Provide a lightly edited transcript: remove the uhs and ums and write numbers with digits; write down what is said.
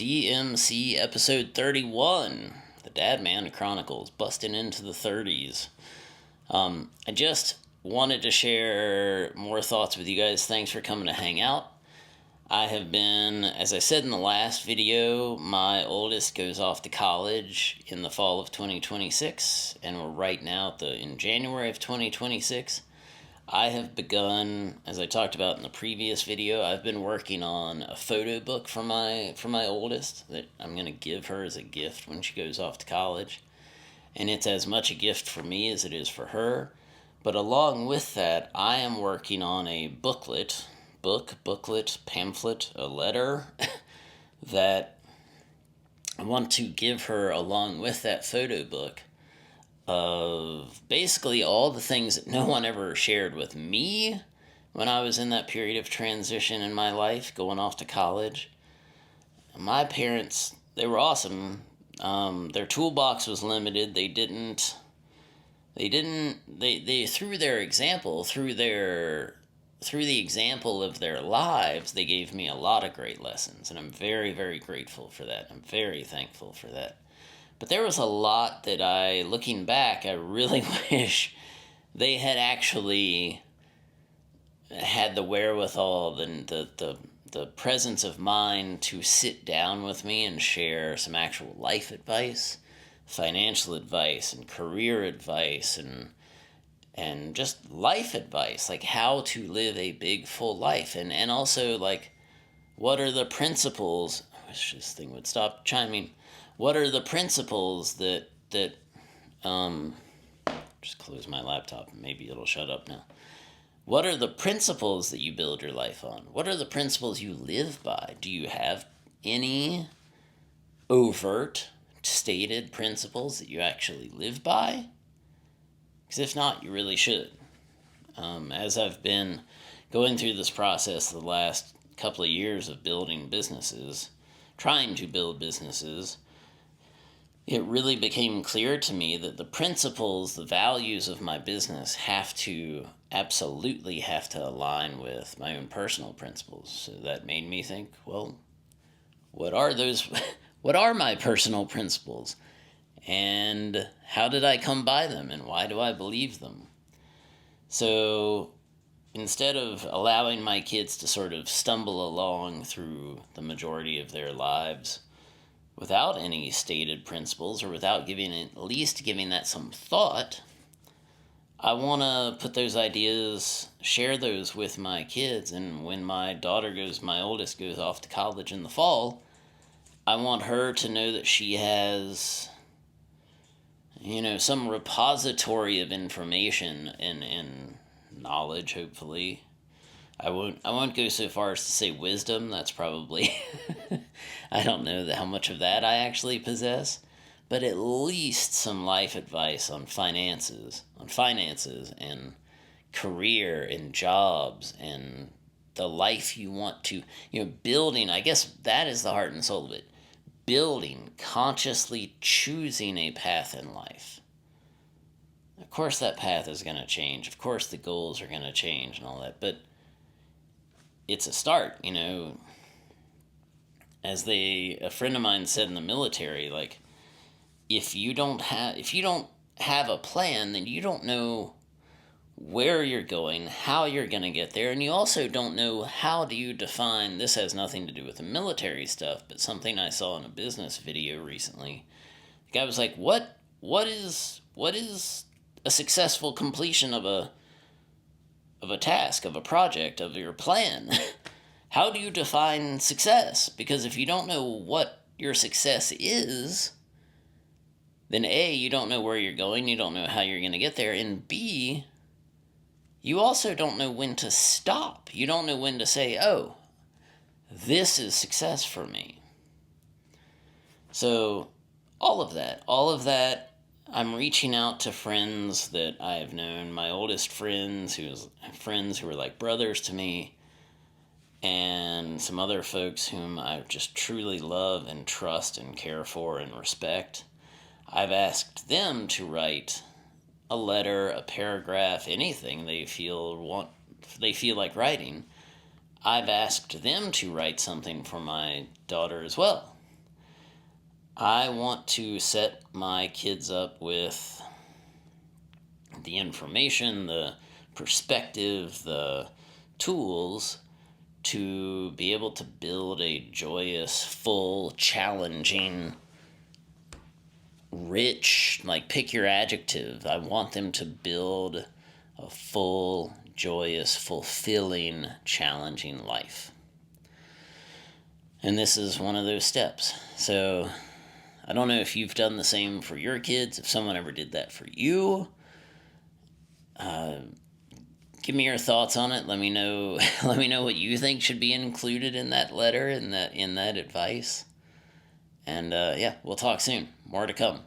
DMC episode 31, the Dad Man Chronicles, busting into the 30s. I just wanted to share more thoughts with you guys. Thanks for coming to hang out. I have been, as I said in the last video, my oldest goes off to college in the fall of 2026, and we're right now in January of 2026. I have begun, as I talked about in the previous video, I've been working on a photo book for my oldest that I'm going to give her as a gift when she goes off to college. And it's as much a gift for me as it is for her. But along with that, I am working on a booklet, pamphlet, a letter that I want to give her along with that photo book of basically all the things that no one ever shared with me when I was in that period of transition in my life, going off to college. My parents, they were awesome. Their toolbox was limited. They through their example, through the example of their lives, they gave me a lot of great lessons, and I'm very, very grateful for that. I'm very thankful for that. But there was a lot that looking back, I really wish they had actually had the wherewithal and the presence of mind to sit down with me and share some actual life advice, financial advice, and career advice, and just life advice, like how to live a big, full life. And also, like, what are the principles? I wish this thing would stop chiming. What are the principles that just close my laptop, maybe it'll shut up now. What are the principles that you build your life on? What are the principles you live by? Do you have any overt, stated principles that you actually live by? Because if not, you really should. As I've been going through this process the last couple of years of building businesses, trying to build businesses, it really became clear to me that the principles, the values of my business absolutely have to align with my own personal principles. So that made me think, well, what are those? What are my personal principles? And how did I come by them? And why do I believe them? So instead of allowing my kids to sort of stumble along through the majority of their lives without any stated principles, or without at least giving that some thought, I want to put those ideas, share those with my kids. And when my oldest goes off to college in the fall, I want her to know that she has, some repository of information and knowledge, hopefully. I won't go so far as to say wisdom. That's probably, I don't know how much of that I actually possess, but at least some life advice on finances and career and jobs and the life you want to, building. I guess that is the heart and soul of it. Building, consciously choosing a path in life. Of course that path is going to change. Of course the goals are going to change and all that, but it's a start, As a friend of mine said in the military, like, if you don't have a plan, then you don't know where you're going, how you're going to get there, and you also don't know how do you define, this has nothing to do with the military stuff, but something I saw in a business video recently. The guy was like, what is a successful completion of a task, of a project, of your plan? How do you define success? Because if you don't know what your success is, then A, you don't know where you're going, you don't know how you're going to get there, and B, you also don't know when to stop. You don't know when to say, oh, this is success for me. So all of that, I'm reaching out to friends that I have known, my oldest friends who were like brothers to me, and some other folks whom I just truly love and trust and care for and respect. I've asked them to write a letter, a paragraph, anything they feel like writing. I've asked them to write something for my daughter as well. I want to set my kids up with the information, the perspective, the tools to be able to build a joyous, full, challenging, rich, like pick your adjective. I want them to build a full, joyous, fulfilling, challenging life. And this is one of those steps. So I don't know if you've done the same for your kids, if someone ever did that for you. Give me your thoughts on it. Let me know. Let me know what you think should be included in that letter, in that advice. And yeah, we'll talk soon. More to come.